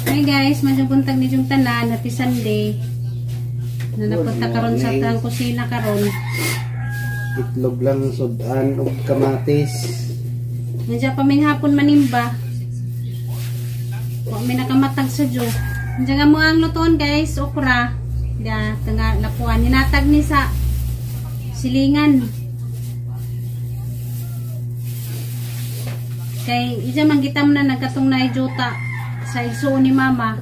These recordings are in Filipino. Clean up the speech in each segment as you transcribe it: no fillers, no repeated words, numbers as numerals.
Hi guys, majubuntag ni yung tanan, happy Sunday. Napunta karon sa tang kusina karon. Itlog lang sudan ug kamatis. Nandiyan pa min hapon manimba. Wa mi nakamatag sa jo. Nandiyan mo ang luton guys, okra. Da tanga lapuan hinatag ni sa silingan. Kay ija man gitam na nagkatong na juta sa iso ni mama.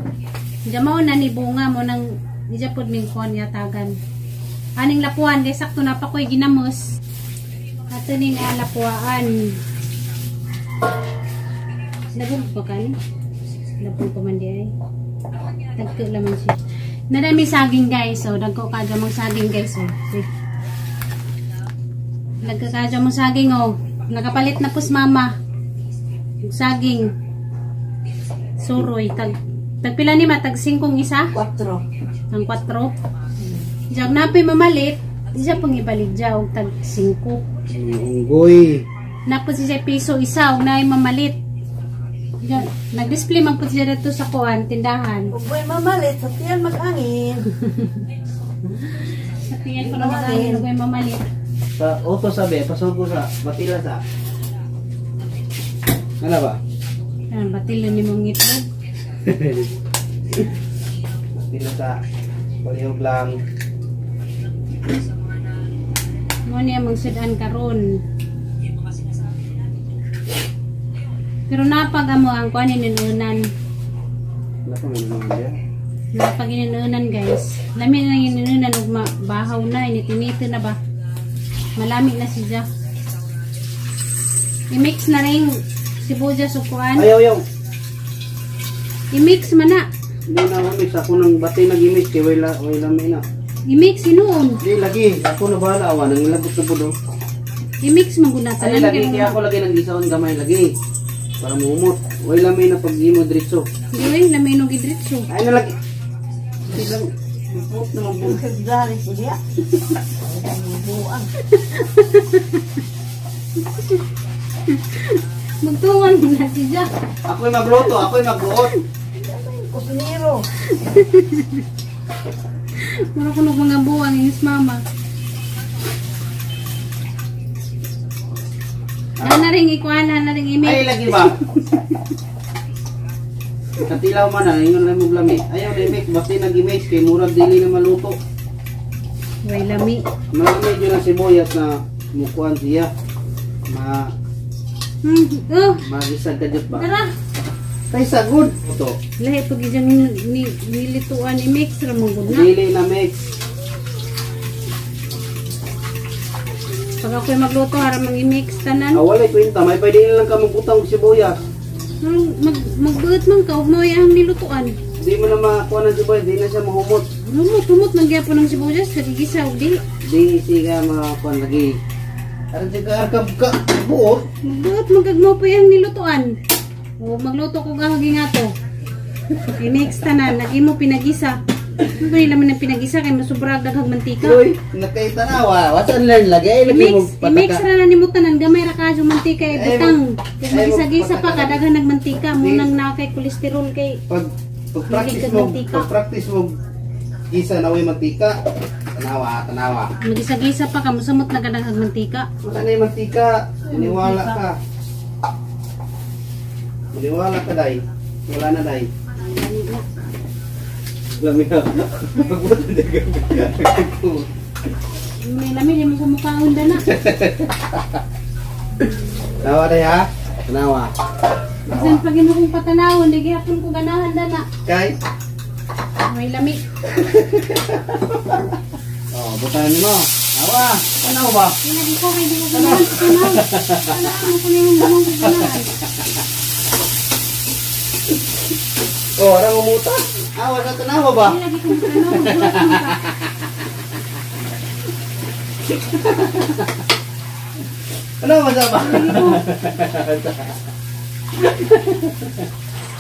Ija mao na ni bunga mo nang ija pod ning kon yatagan. Aning lapuan kay sakto na pa koy ginamos. Ato ning lapuan. Nagug pa kan? Lapon ko man di ay. Dagko laman siya. Nadami saging guys, so dagko ka mong saging guys, oh. Nagkakadya mong saging, oh. Nakapalit na pus mama. Saging. Suroy. Tagpila ni matag 5 isa? 4. Ang 4. Diyan napay mamalit. Diyan pang ibalik dyan. Og tag 5. Unggoy. Napos siya piso isa. Og na mamalit. Nag-display man po siya dito sa kuan, tindahan. Ugboy mamalit. Sa tiyan mag-angin. Sa tiyan ko na mag-angin. Ugboy mamalit. Sa auto sabi, pasok ko sa batila sa. Ano ba? Ayan, batilo ni mong itlog. Batila sa palihog lang. Mo niya mong sudan karon. Pero napag amo ang kuan inunan. Nako man naman dia. Napag inunan guys. Lami na inunan ug bahaw na initinito na ba. Malami na siya. I-mix na rin sibuyas o kuan. Ayaw yaw. I-mix man na. Hindi na mix ako nang batay nag-imix kay wala may na. I-mix inuon. Di lagi, ako na bahala awan nang ilabot na pudo. I-mix man gud Ay lagi kaya ako lagi nang gisaon gamay lagi. Para muumot. Wala may na pag-imo diretso. Diyoy, lami no gidritso. Ay na lagi. Silang put na mabuhay. Kagdari ko diya. Buang. Magtuwan mo na siya. Ako'y magluto, ako'y magbuot. Kusinero. Mura ko ng mga buwan inis mama. Na ring ikuan, na ring Ay i-mix. lagi ba? Katilaw man na, ingon lang mo blami. Ayaw na i-mix, basta nag-i-mix kay murag dili na maluto. Way lami. Medyo na sibuyas na mukuan siya. Oh, Magisag ka dyan ba? tara. Kay sagod. Ito. Lahi pag dyan nilituan i-mix ramon gud na. Dili na mix. Pag ako'y magluto para mang i-mix tanan. Awalay kwenta, may pwede lang ka magputang sibuyas. Magbuot man ka ug mao ang nilutuan. Di mo na makuha ng sibuyas, di na siya mahumot. Humot man gyapon ng sibuyas sa gigisa ug dili. Di siya makuha lagi. Aron siya kaarkab ka, buot. Magbuot man kag mao pa ang nilutuan. O magluto ko gahagi nga to. I-mix tanan, lagi mo pinagisa. Ano ba naman ang pinagisa kay masubrag daghang mantika. Uy, nakaitanawa. What's on learn lagi? Ay, lagi mo I-mix pataka. ra na nimo tanan gamay ra ka yung mantika ay butang. Kay magisa-gisa pa kadaghan nagmantika mo nang na kay kolesterol kay Pag-practice mo gisa na way mantika. Tanawa. magisa-gisa pa ka musamot na kadaghang mantika. Wala na yung mantika. Maniwala ka. Maniwala ka, day. Wala na, day. Lami na. Pagbuto na gabi. May lamin yung kumukhaon da na. Tanawa, day, ha? Tanawa. Bisan pag ino kong patanawon, di gihapon ko ganahan da na. Kay? May lami. Oh, butahan mo. Tanawa. Tanawa ba? Kaya di ko kay di ko ganahan sa kanan. Ano ko na yung ganahan sa ganahan. Oh, orang umuta. Awas na tanawa ba? Kaya lagi kong patanawon. Bulat man ka. Ano masama?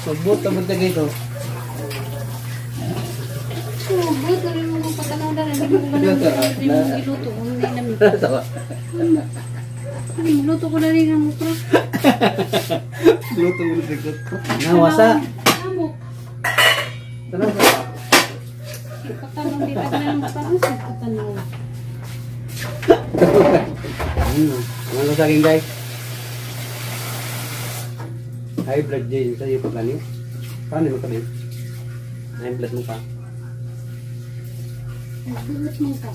Subot na bunta ito. Bulat na rin mo kong patanawon da na. Di mo ko ganahan. Di mo giluto. Ano na yung lami. Tawa. Luto ko na rin ang mukha. Luto mo sa ikot. Nawasa. Amok. Tanaw sa ba? Katanong di ka na ng parang sa katanong. Ano sa akin guys? High blood din sa iyo pag ano? Paano mo kami? High blood mo pa? Bulat mo ka.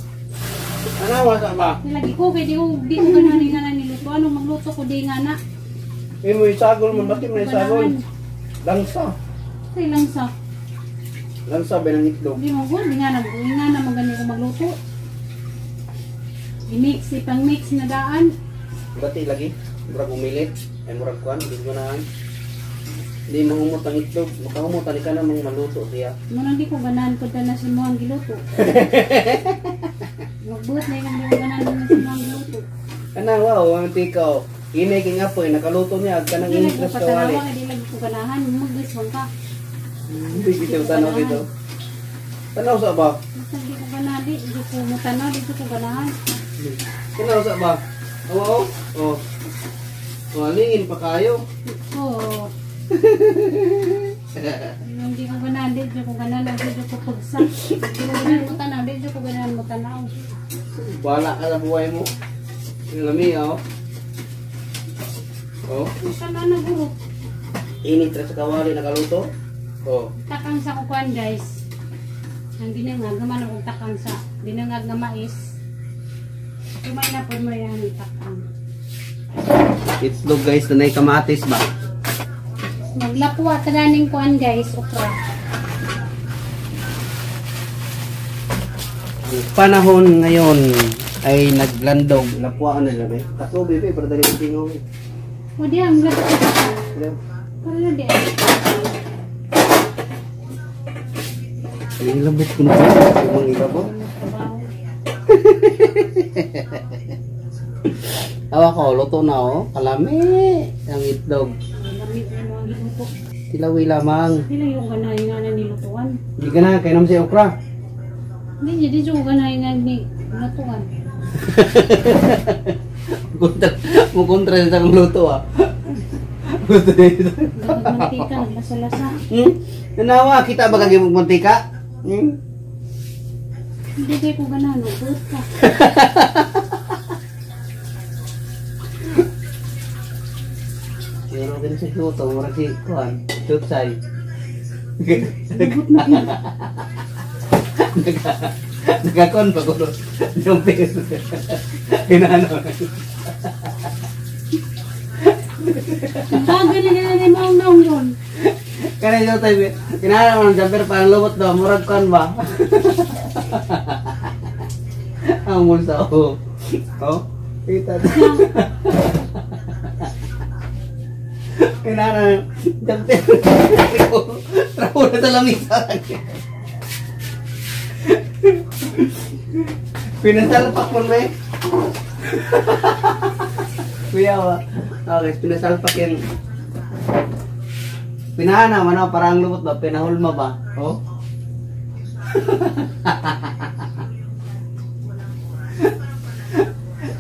Ano wasa ba? Nilagi ko kay di ko ganani nga na niluto. Anong magluto ko di nga na. Eh mo isagol mo bakit mo isagol? Langsa. Kay lang sa. Langsa ba ng itlog? Di mo gud di nga na magani ko magluto. I-mix ipang mix na daan. Bati lagi. Murag umilit. Ay murag kuan, hindi ko na. Hindi mahumot ang itlog. Makahumot ani ka na mga maluto siya. Muna di ko ganahan ko na sa mga giluto. Magbuot na yung di ko ganahan na sa mga giluto. Kana wow, ang tikaw. Inay king apoy nakaluto niya ag kanang Di lagi ko interest ka wali. patanawa, di lagi ko ganahan. Magdiswang ka. Hindi bitaw tanaw dito. Tanaw sa ba? Basta di ko ganahan, di ko mutanaw, di ko ganahan. Tanaw sa ba? Oo. Oh. Oh, alingin pa kayo. Oo. Hindi ko ganahan, di ko ganahan, di ko pagsak. Di ko ganahan mo tanaw, di ko ganahan mo tanaw. Wala ka sa buhay mo. Yung lami, oh. Oh. Basta na nagurot. Init ra sa kawali nakaluto. Oh. Takang sa kukuan guys. Ang dinangag naman akong takang sa dinangag na mais. Kumay na po mo yan takang. Itlog guys, na kamatis ba? Maglapwa taganing kuan guys, okra. Ang panahon ngayon ay naglandog. Lapuan na lang eh. Tato bebe, para dali yung tingaw eh. O di ang lapwa ka. Alam? Para na di. Ang labot ko na ito. Yung mga ilabot. Awa ko, luto na oh. Kalami. Ang itlog. Lamig na mga giluto. Tilawi lamang. Sila yung ganahin nga na nilutuan. Hindi ka na, kaya naman si okra. Hindi, di yung ganahin nga ni nilutuan. Mukontra sa ang luto ah. Gusto nito. Dapat mantika, lasa-lasa. Nanawa, kita ba kagimog mantika? Hindi kayo ko ganahan, magbuot ka. Meron din si Tuto, meron si Kuan, Tutsay. Buot na yun. Nagkakon pa ko doon. Yung pes. Inano. Ang bagay na ni Maong Naong yun. Kaya yung tayo, kinala mo ng jumper parang lubot daw, murag kuan ba? Ang mulsa, oh. Oh, kita doon. Kinala, jumper. Trapo na sa lamisa. Pinasalpak mo ba eh? Kuya ba? Okay, pinasalpak yan. Pinahana man ako, parang lubot ba? Pinahulma ba? Oh?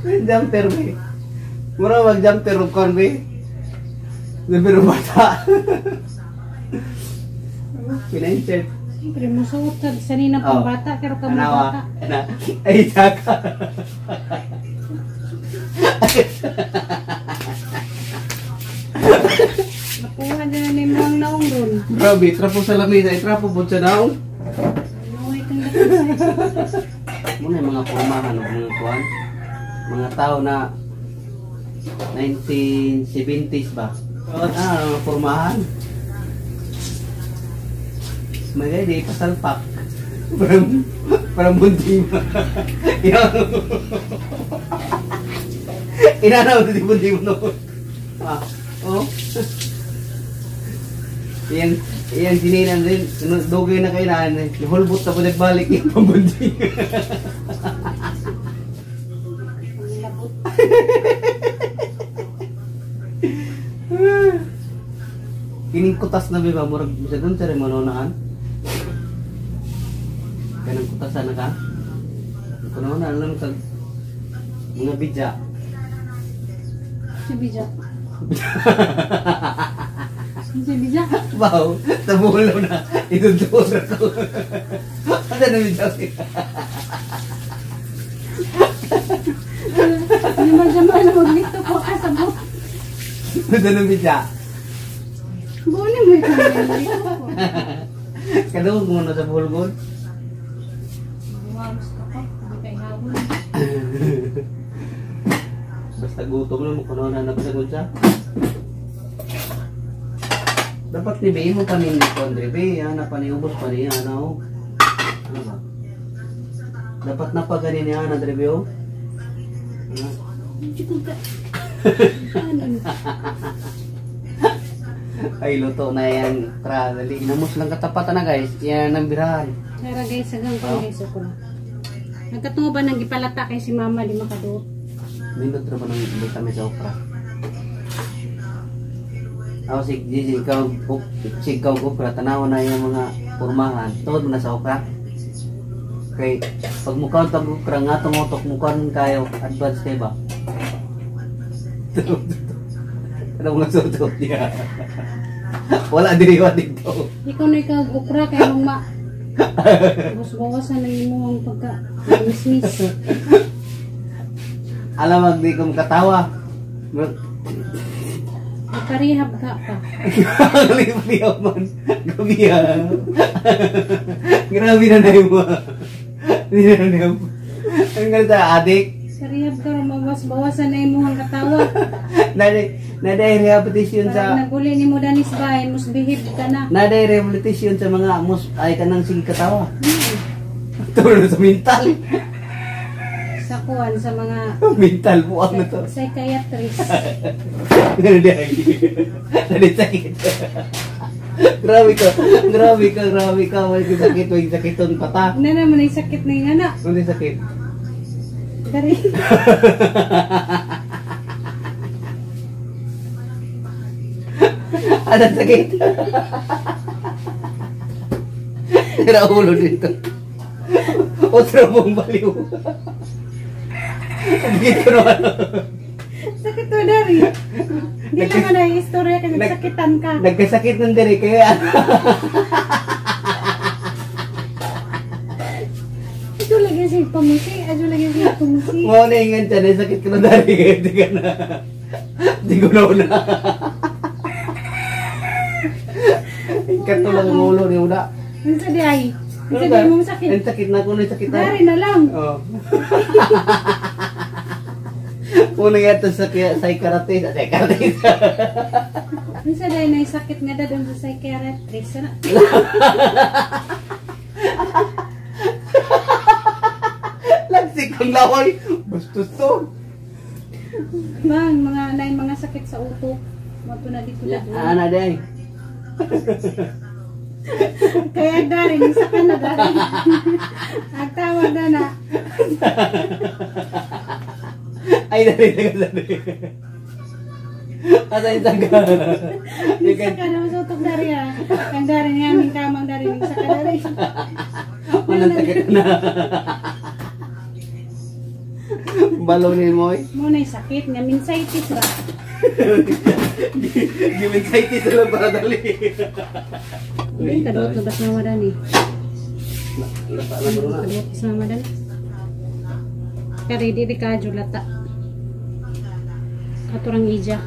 Jumper ba eh? Mura mag-jumper of corn ba eh? Jumper of bata. Pina-insert. Siyempre, musuot ka. Sanina pang Oh. bata, pero ka mga Anawa. bata. Ay, saka. Nakuha din na ni Maong Naong doon. Grabe, trapo sa lamisa. Trapo po sa naong. Nakuha kang lakasay. Muna yung mga formahan o mga kuwan. Mga tao na 1970s ba? Mga formahan. Magay, di pasalpak. Parang bundi mo. Inanaw na di bundi mo noon. Ah, oh. Iyan sininan din. Dugay na kayo na. Hulbot na po nagbalik yung pambundi. Labot. Kining kutas na ba? Murag sa doon sa remononaan. Kanang kutasan na ka? Kuno na alam sa mga bidya. Si Bija. Si Bija. Wow, tabulo na. Ituturo ko. Ano na yung sabi? Jama-jama na maglito po ka sa buhok. Ano na yung Buli mo ito maglito po. Kadawag mo na sa bulgon. Wawas ka pa. Hindi ka ihawin. Basta gutom lang mo kung ano na napasagot siya. Dapat ni Bey mo kami ni Andre Bey. Yan na paniubos pa niya. Ano ba? Dapat na pa ganin niya na Andre Bey. Hindi ko ka. Ano? Ay luto na yan. Tara, dali. Inamos lang katapatan na guys. Yan ang birahan. Tara guys, sagang ko guys. Ako na. Nagkatungo ba ng gipalata kay si mama di makaduot? Minot na ba ng vitamin sa okra? Ako si Gigi, ikaw okra, tanawa na yung mga pormahan. Tawad mo na sa okra. Okay, pag mukha ang okra, nga tungotok mukha kayo, advance kayo ba? Ano mga sutot niya? Wala diriwa dito. Ikaw na ikaw okra kay mama. Bawas-bawasan na mo ang pagka-mismis. Alam mo, di ko makatawa. Magparehab ka pa. Liw-liw man. Gabiya. Grabe na na yung mga. Hindi na na yung. Ang ganda, adik. Parehab ka rin, bawas-bawasan na mo ang katawa. Naday rehabilitation Parang sa. naguli ni mo danis bahay, musbihib ka na. Naday rehabilitation sa mga ay ka nang sige katawa. Tulad sa mental. Sa kuwan, sa mga Mental po ano to. psychiatrist. Naday sakit. Grabe ka. May sakiton pata. Ano naman ay sakit na yung anak. Naday sakit. Dari. Ada sakit. Tira ulo dito. Otro mong baliw. Dito naman. Sakit to dari. Hindi naman ay istorya kasi sakitan ka. Nagkasakit ng diri kaya. Ito lagi si pamusi. Ito lagi si pamusi. Mau na ingan dyan. Sakit ka ng dari kaya di ka na. Di ko na una. Katulang ulo ni una. Ang sa di ay. Ang sa di mong sakit. Ang sakit na ko na sakit na. Dari na lang. Oh. Una yata sa psychiatrist. Ang sa di na sakit nga da doon sa psychiatrist. Ano? Lagsik ang laway. Bastos to. Bang, mga sakit sa utok. Mato na dito na doon. Ana day. Kaya dari, isa ka na dari. Ang tawag na na. Ay, dari. Asa isa ka? Isa ka na masutok dari ha. Ang dari nga, aming kamang dari. Isa ka dari. Manang sakit na. Balonin mo eh. Muna yung sakit nga, meningitis ba? Giminsitis na lang para dali. Hindi, kadot na bas na madan eh. Kadot Kadot na madan. Kaya di ka julata. Katurang ija.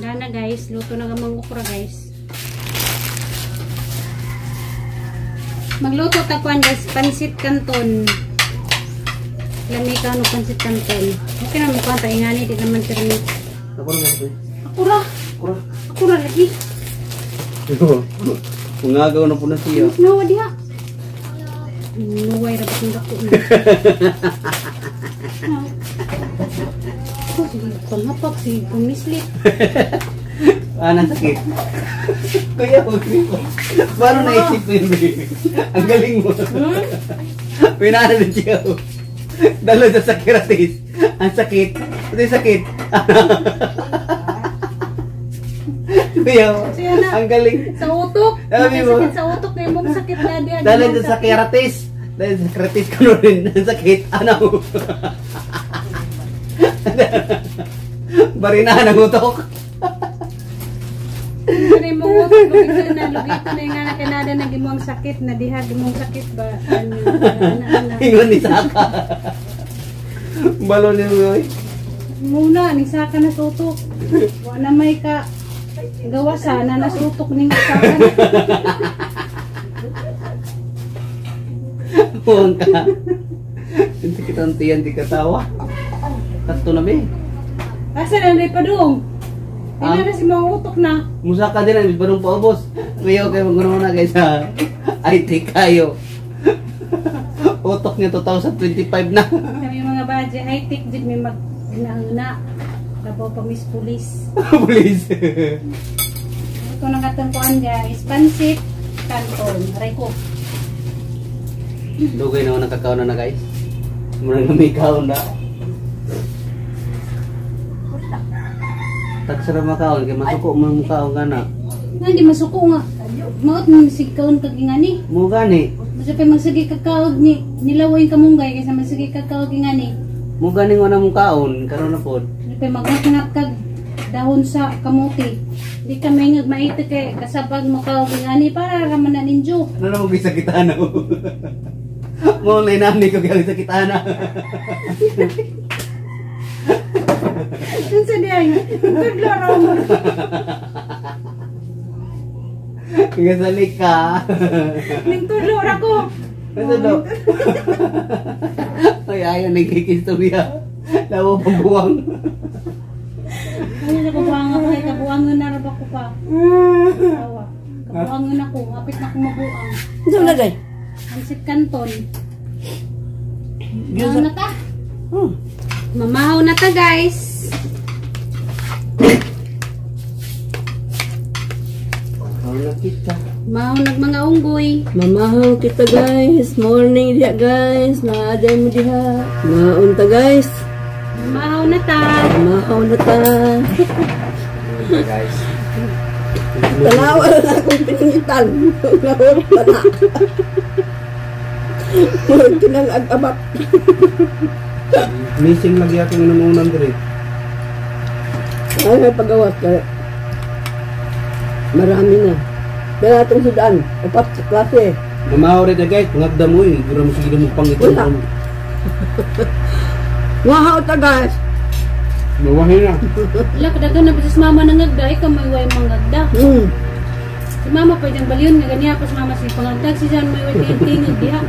Dana guys, luto na gamang ukra guys. Magluto takuan guys, pansit canton. Lami ka no pansit canton. Okay na mukha ta ingani, di naman termit. Ako na guys. Akura! Kurang. Akura lagi. Pungagaw na po na siya. Nawa diha. Nuway rabat ng dako na. Panghapak si pumislit. Anong sakit? Kuya, huwag mo. Paano naisip mo yun? Ang galing mo. Pinana din siya. Dalo sa sakiratis. Ang sakit. Ito yung sakit. Kuya, ang galing. Sa utok. Sabi mo. Sakit sa utok na yung sakit na diya. Dalo sa sakiratis. Dahil sa sakiratis ko rin. Ang sakit. Ano? Barinahan ang utok. Kani mo utok lugito na yung nga na kanada na gimong sakit na diha gimong sakit ba ano ana. Ingon ni Saka. Balon ni Roy. Muna ni saka na sutok. Wa na may ka gawa sana na sutok ning saka. Huwag ka. Hindi kita antiyan di katawa. Kato na be. Asa na rin pa dong? Tingnan na si mga utok na. Musa ka din ang barong paubos. Kuya kayo magano na guys ha. IT kayo. Utok niya 2025 na. Kami mga badge, high-tech din may mag-inauna. Labaw pa miss police. Please. Ito na katungkuan guys. Pansit, kanton, reko. Dugay na ako nakakaon na guys. Murang may kaon na. Tagsara makaon kay masuko mo ang kaon gana. Nga, di masuko nga. Maot mo sigkaon kagingani. Mo gani. Basta pa magsigi kakaog ni nilaway kamunggay kaysa magsigi kakaog ingani. Mo gani nga na mo kaon karon na pod. Basta pa magnakinap kag dahon sa kamuti. Di ka may maite kay kasabag mo kaog ingani para raman na ninjo. Ano na mo gisakitana mo? Mo na inani ko gyud sakitana. Unsa diay? Tudlo mo. Gasalik ka. Ning tudlo ra ko. Ano do? Ay ayaw nagkikistorya. Lawo pambuwang. Ay nakabuang ako kay kabuangon na ra ba ko pa. Awa. Kabuangon ako, apit na ko mabuang. Ito na day. Pansit kanton. Mamahaw na ta. Mamahaw na ta guys. Wala kita. Mahaw nag mga unggoy. Mamahaw kita guys. Morning diha guys. Naaday mo diha. Maunta guys. Mamahaw na ta. Mamahaw na ta. Guys. Tanawa na akong piningitan. Nahurot na na. Murag kinang ag-abak. Missing lagi ako ng unang dire. Ay, pagawas ka. Marami na. Dala itong sudan. Upat sa klase. Mamahaw rin na guys. Ngagda mo eh. Gura mo sige mo pang ito. Wala. Wahaw ta guys. Mawahin na. Wala kadagan na sa mama nangagda. Ikaw may way mangagda. Si mama pwedeng balyon nga ganiya. Pas mama si pangagdag. Si John may way tingin diha.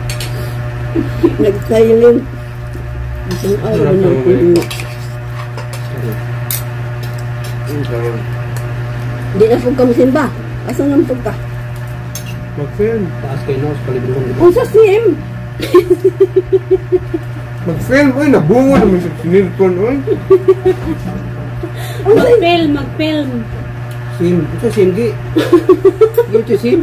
Nag-silent. Isang araw na ito. Hindi na po kami simba. Asan naman po ka? Mag-film. Taas kayo na. Palibron. Kung sa sim. Mag-film, uy, nabungo naman sa sinirkon, uy. Mag-film. Sim. Ito sim gi. Ito sim.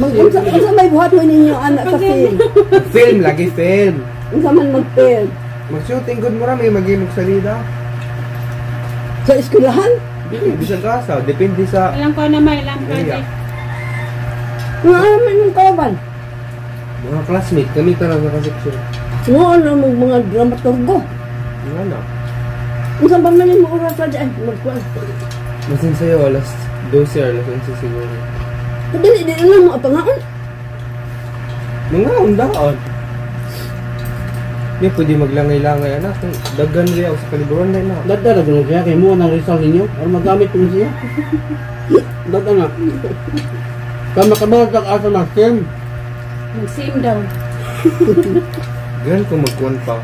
Kung may buhat mo ninyo anak sa sim. Film, lagi film. Kung sa man mag-film. Mag-shooting good mo rin, may mag-imog salida. Sa eskwelahan. Bisa gasa, depende sa... Ilang ko na may ilang project. Nga naman yung kawan. Mga classmate, kami ka lang nakaseksyon. Nga naman mga dramaturgo. Nga na. Kung saan ba man yung oras na dyan? Magkuhan. Masin sa'yo, alas 12 or alas 11 siguro. Kadali, di na mo apangaan. Mga undaan. Hindi pwede maglangay-langay, anak. Dagan rin ako sa kaliburan na yun. Dada na siya. Kaya mo ang result ninyo. Para magamit mo siya. Dada nga. Kama kabawag ang asa na sim. Mag-sim daw. Gan kung magkuhan pa.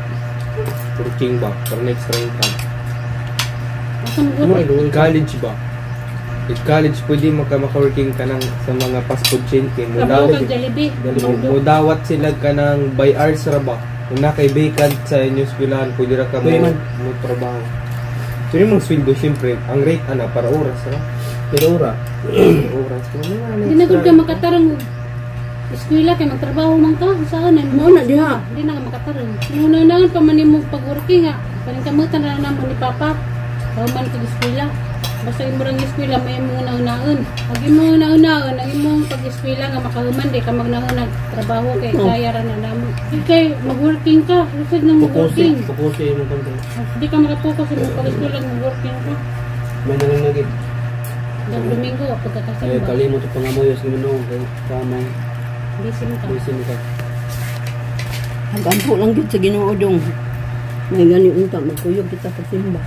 Working ba? Para next round ka. Asa mo Ano, college ba? If college, pwede maka-working ka ng sa mga fast food chain. Trabaho kang Jollibee. Mudawat sila ka ng by hours ra ba? Kung nakay vacant sa inyong eskwelahan, pwede ra ka Pwede man. mo trabaho. So yung mga sweldo, siyempre, ang rate para oras ra. Pero ora. Oras. Hindi na gud ka makatarong eskwela kay magtrabaho man ka saan Mo na diha. hindi na ka makatarong. Una-unahan pa man imong pag-working ha. Paningkamutan na naman ni Papa. Human kag eskwela. Basta imong eskwela may imong una-unaon. Pag imong una-unaon, ang imong pag-eskwela nga makahuman di ka magnahon trabaho kay kaya ra na namo. Kay mag-working ka, usad nang mag-working. Pukusin mo kang Di ka makapokus sa pag-eskwela mag-working ka. May nanganagit. Dag Domingo, Ay, pagkakasimba. kalimot ito pangamoyos Ginoo kay kamay. Bisin ka. Bisin ka. Hagampo lang gid sa Ginoo dong. May gani unta magkuyog kita pagsimba.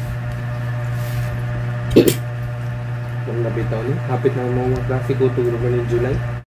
Kung nabitaw ni, hapit na mga klase ko tulog na ng July.